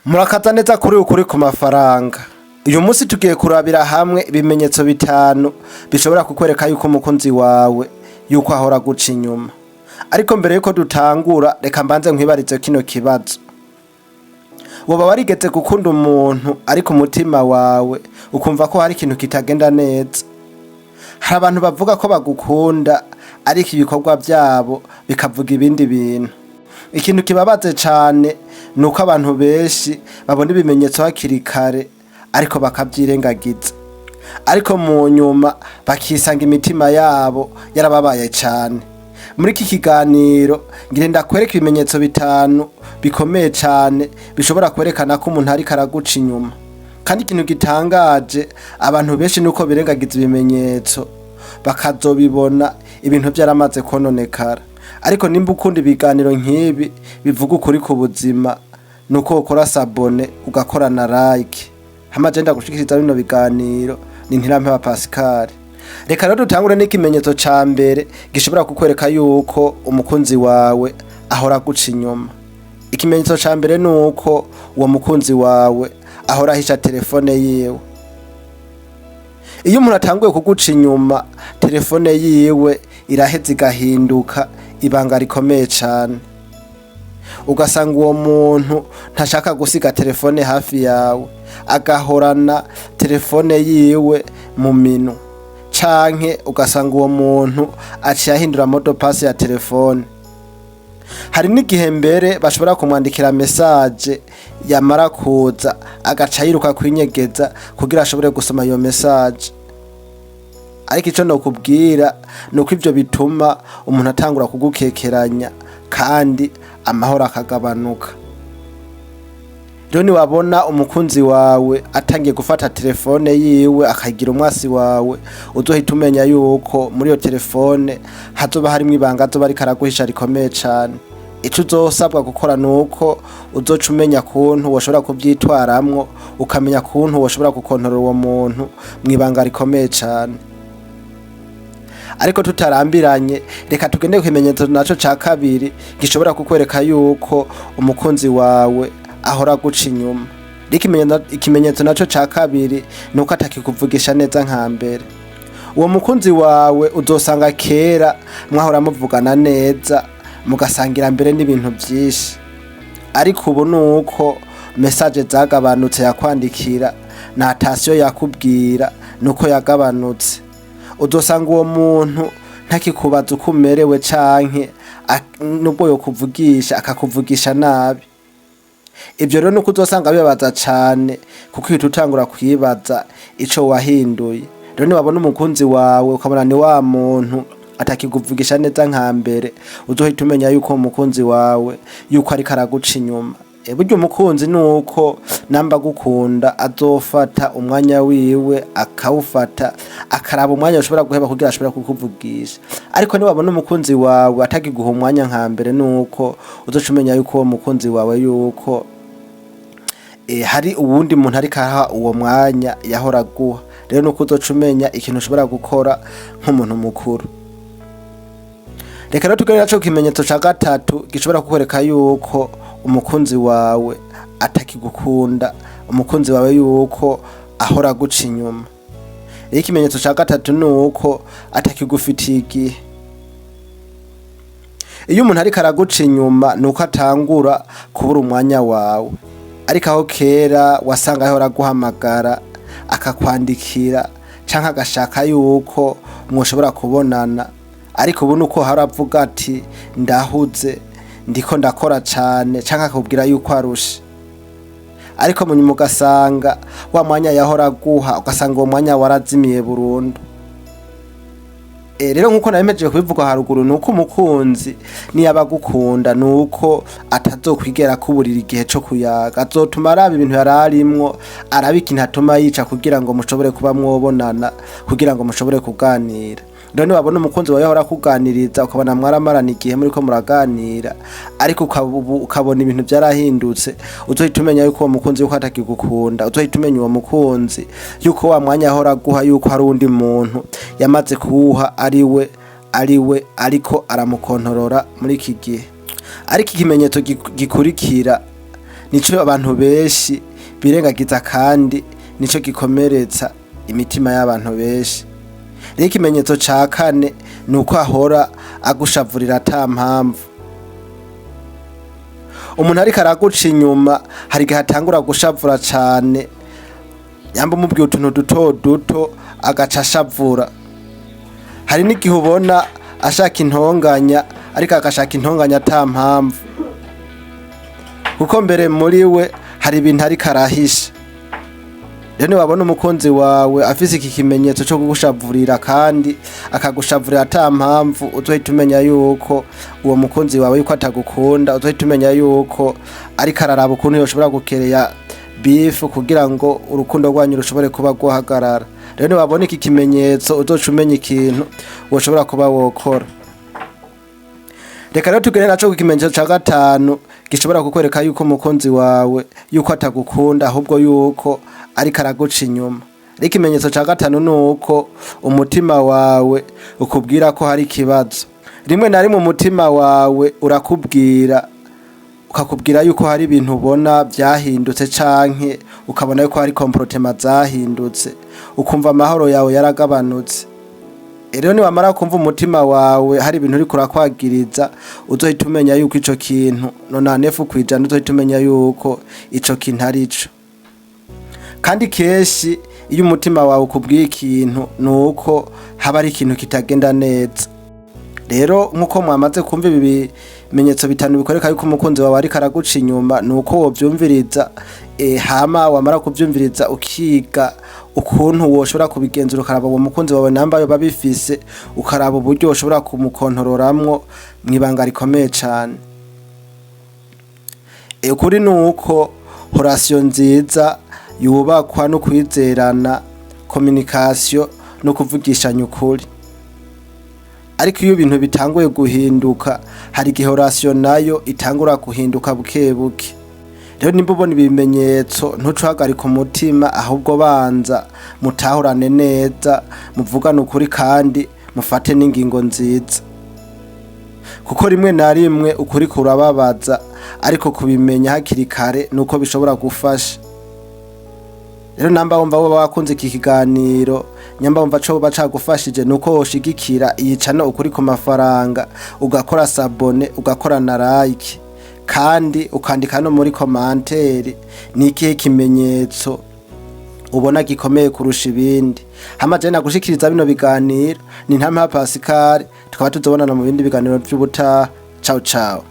Murakaza neza kuri ukurikumafranga. Uyu munsi tugiye kurabira hamwe ibimenyetso bitanu bishobora kukwereka yuko umukunzi wawe yuko ahora aguca inyuma. Ariko mbere yuko dutangura reka mbanze nkwibarize kino kibazo. Woba warigeze gukunda umuntu ariko umutima wawe ukumva ko hari ikintu kitagenda neza. Hari abantu bavuga ko bagukunda ariko ibikorwa byabo bikavuga ibindi bintu. Ikintu kibabaze cyane nuko abantu benshi babona ibimenyetso hakiri kare ariko bakabyirengagiza. Ariko mu nyuma bakisanga imitima yabo yarababaye cyane. Muri iki kiganiro ngirenda kwereka ibimenyetso bitanu bikomeye cyane bishobora kwerekana ko umuntu ari karaguca inyuma. Kandi ikintu gitangaje abantu benshi nuko birengagiza ibimenyetso bakazobibona ibintu byaramaze kononekara. Ariko nimba ukunda ibiganiro nk'ibi bivuga ukuri ku buzima nuko ukora sabone ugakora na like. Hamagenda gushikiriza bino biganiro ni Ntirampewa Pascal. Reka rero dutangure n'ikimenyetso ca mbere gishobora kukwereka yuko umukunzi wawe ahora aguca inyuma. Ikimenyetso ca mbere nuko uwo mukunzi wawe ahora ahisha telefone yiwe. Iyo umuntu atanguye kuguca inyuma, telefone yiwe iraheza igahinduka ibanga rikomeye cyane. Ugasanga uwo muntu ntashaka gusiga telefone hafi yawe, agahorana telefone yiwe mu mino. Canke ugasanga uwo muntu aciye ahindura modopasi ya telefone. Hari n'igihe mbere bashobora kumwandikira message yamara kuza agaca yiruka kwinyegeza kugira ashobore gusoma iyo message. Ariko ico nokubwira nuko ivyo bituma umuntu atangura kugukekeranya kandi amahoro akagabanuka. Rero niwabona umukunzi wawe atangiye gufata telefone yiwe akagira umwasi wawe, uzohita umenya yuko muri iyo telefone hazoba harimwo ibanga azoba ariko araguhisha rikomeye cane. Ico uzosabwa gukora nuko uzoca umenya kuntu woshobora kuvyitwaramwo, ukamenya kuntu woshobora gukontorora uwo muntu mwibanga rikomeye cane. Ariko tutarambiranye reka tugende ku kimenyetso naco ca kabiri gishobora kukwereka yuko umukunzi wawe ahora aguca inyuma. Ikimenyetso naco ca kabiri nuko atakikuvugisha neza nka mbere. Uwo mukunzi wawe uzosanga kera mwahora muvugana neza mugasangira mbere n'ibintu byinshi. Ariko ubu nuko message zagabanutse yakwandikira na atasiyo yakubwira nuko yagabanutse. Uzosanga uwo muntu ntakikubaza uko umerewe canke nubwo yokuvugisha akakuvugisha nabi. Ibyo rero nuko uzosanga bibabaza cane kuko uhita utangura kwibaza ico wahinduye. Rero niwabona umukunzi wawe ukabona ni wa muntu atakikuvugisha neza nka mbere, uzohita umenya yuko umukunzi wawe yuko ariko araguca inyuma. Burya umukunzi nuko namba gukunda azofata umwanya wiwe akawufata akaraba umwanya ushobora guheba kugira ashobora kukuvugisha. Ariko niwabona umukunzi wawe atakiguha umwanya nka mbere nuko uzoca umenya yuko uwo mukunzi wawe yuko hari uwundi muntu ariko aha uwo mwanya yahora aguha. Rero nuko uzoca umenya ikintu ushobora gukora nk'umuntu mukuru. Reka rero tugere naco kimenyetso ca gatatu gishobora kukwereka yuko umukunzi wawe atakigukunda, umukunzi wawe yuko ahora aguca inyuma. Ikimenyetso ca gatatu nuko atakigufitiye igihe. Iyo umuntu ariko araguca inyuma nuko atangura kubura umwanya wawe. Ariko aho kera wasanga ahora aguhamagara akakwandikira canke agashaka yuko mwoshobora kubonana. Ariko ubu nuko haravuga ati ndahuze ndiko ndakora cane canke akubwira yuko arusha. Ariko munyuma ugasanga wa mwanya yahora aguha ugasanga uwo mwanya warazimiye burundu. Rero nkuko nabimejeje kubivuga haruguru nuko umukunzi niyabagukunda nuko atazokwigera kuburira igihe co kuyaga. Azotuma araba ibintu yararimwo arabika intatuma yica kugira ngo mushobore kuba mwobonana, kugira ngo mushobore kuganira. Rero niwabona umukunzi wawe yahora kuganiriza ukabona mwaramarana igihe muriko muraganira ariko ukabona ibintu byarahindutse, uzohita umenya yuko uwo mukunzi yuko atakigukunda. Uzohita umenya uwo mukunzi yuko wa mwanya yahora aguha yuko hari undi muntu yamaze kuwuha ariwe ariko aramukontorora muri iki gihe. Ariko ikimenyetso gikurikira nico abantu benshi birengagiza kandi nico gikomeretsa imitima y'abantu benshi. Rero ikimenyetso ca kane nuko ahora agushavurira ata mpamvu. Umuntu ariko araguca inyuma hari igihe atangura gushavura cane, yamba umubwiye utuntu duto duto agaca ashavura. Hari n'igihe ubona ashaka intonganya ariko agashaka intonganya ata mpamvu, kuko mbere muri we hari ibintu ariko arahisha. Rero niwabona umukunzi wawe afise iki kimenyetso cyo kugushavurira kandi akagushavurira ata mpamvu, uzohita umenya yuko uwo mukunzi wawe yuko atagukunda, uzohita umenya yuko ariko araraba ukuntu yoshobora gukereya bifu kugira ngo urukundo rwanyu rushobore kuba guhagarara. Rero niwabona iki kimenyetso uzoca umenya ikintu woshobora kuba wokora. Reka rero tugere naco ku kimenyetso ca gatanu gishobora kukwereka yuko umukunzi wawe yuko atagukunda ahubwo yuko ariko araguca inyuma. Rero ikimenyetso ca gatanu nuko umutima wawe ukubwira ko hari ikibazo. Rimwe na rimwe umutima wawe ukakubwira yuko hari ibintu ubona byahindutse canke ukabona yuko hari comportement zahindutse, ukumva amahoro yawe yaragabanutse. Rero niwamara kumva umutima wawe hari ibintu uri kurakwagiriza, uzohita umenya yuko ico kintu nonanefu kwijana, uzohita umenya yuko ico kintu ari ico. Kandi kenshi iyo umutima wawe ukubwiye ikintu nuko haba ari ikintu kitagenda neza. Rero nkuko mwamaze kumva ibi bimenyetso bitanu bikoreka yuko umukunzi wawe ariko araguca inyuma, nuko wovyumviriza hama wamara kuvyumviriza ukiga ukuntu woshobora kubigenzura, ukaraba uwo mukunzi wawe namba yo babifise, ukaraba uburyo woshobora kumukontroramwo mwibanga rikomeye cane. Ukuri nuko relation nziza yubakwa no kwizerana, communication no kuvugishanya ukuri. Ariko iyo ibintu bitanguye guhinduka, hari igihe relation nayo itangura guhinduka buke buke. Rero nimba ubona ibimenyetso ntucuhagarika umutima, ahubwo banza mutahurane neza, muvugane ukuri kandi mufate n'ingingo nziza, kuko rimwe na rimwe ukuri kurababaza, ariko kubimenya hakiri kare nuko bishobora gufasha. Rero namba wumva woba wakunze iki kiganiro, nyamba wumva co bacagufashije, nuko woshigikira iyi channel ukuri ku mafaranga, ugakora sabone, ugakora na like, kandi ukandika no muri commentaire ni ikihe kimenyetso ubona gikomeye kurusha ibindi. Hama je nagushikiriza bino biganiro ni Ntama Pascal, tukaba tuzobonana mu bindi biganiro by'ubutaha. Ciao ciao.